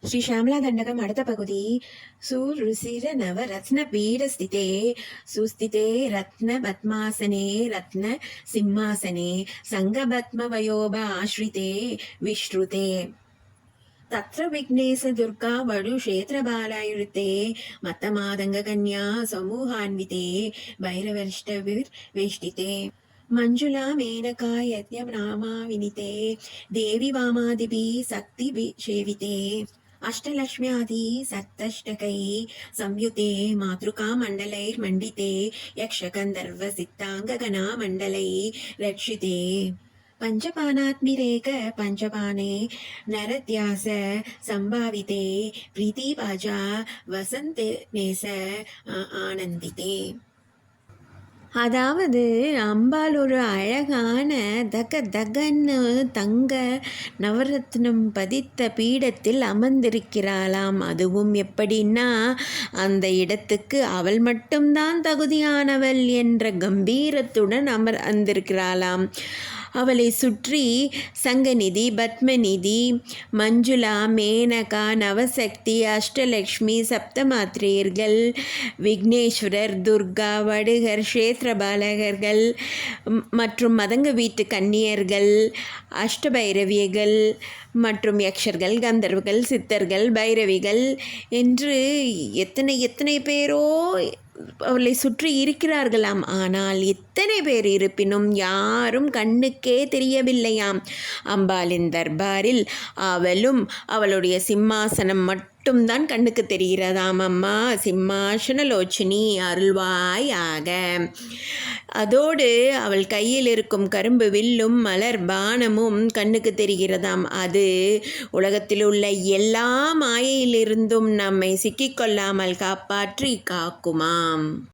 ஸ்ரீ ஷாம்லா தண்டகம் அடுத்த பகுதி. சுருசிர நவ ரத்ன பீடஸ்திதே சுஸ்திதே ரத்ன பத்மாசனே ரத்ன சிம்மாசனே சங்கபத்ம வயோப ஆஸ்ரிதே விஸ்ருதே தத்ர விக்னேச துர்கா வடு க்ஷேத்ரபாலாயுத்தே மத்தமாதங்க கன்யா சமூகான்விதே பைரவர்ஷ்டவிர் வேஷ்டிதே மஞ்சுளா மேனகா யத்யம் நாமா வினிதே தேவி வாமாதிபி சக்தி சேவிதே अष्टलक्ष्म्यादि सप्तष्टकै संयुते मातृका मण्डलैर्मण्डिते यक्षगन्धर्वसिद्धाङ्गगणा मण्डलै रक्षिते पञ्चपानात्मिरेक पञ्चपाने नरत्यास सम्भाविते प्रीतिवाजा वसन्ते नेस आनन्दिते. அதாவது அம்பாள் ஒரு அழகான தகன்னு தங்க நவரத்னம் பதித்த பீடத்தில் அமர்ந்திருக்கிறாளாம். அதுவும் எப்படின்னா, அந்த இடத்துக்கு அவள் மட்டும்தான் தகுதியானவள் என்ற கம்பீரத்துடன் அமர்ந்திருக்கிறாளாம். அவளை சுற்றி சங்கநிதி, பத்மநிதி, மஞ்சுளா, மேனகா, நவசக்தி, அஷ்டலக்ஷ்மி, சப்தமாத்திரேயர்கள், விக்னேஸ்வரர், துர்கா, வடுகர், க்ஷேத்ரபாலகர்கள் மற்றும் மதங்க வீட்டு கன்னியர்கள், அஷ்டபைரவியர்கள் மற்றும் யக்ஷர்கள், கந்தர்வர்கள், சித்தர்கள், பைரவிகள் என்று எத்தனை பேரோ அவளை சுற்றி இருக்கிறார்களாம். ஆனால் எத்தனை பேர் இருப்பினும் யாரும் கண்ணுக்கே தெரியவில்லையாம். அம்பாளின் தர்பாரில் அவளும் அவளுடைய சிம்மாசனம் மட்டும்தான் கண்ணுக்கு தெரிகிறதாம். அம்மா சிம்மாசன லோச்சினி அருள்வாய் ஆக. அதோடு அவள் கையில் இருக்கும் கரும்பு வில்லும் மலர் பானமும் கண்ணுக்கு தெரிகிறதாம். அது உலகத்தில் உள்ள எல்லா மாயையிலிருந்தும் நம்மை சிக்கிக்கொள்ளாமல் காப்பாற்றி காக்குமாம்.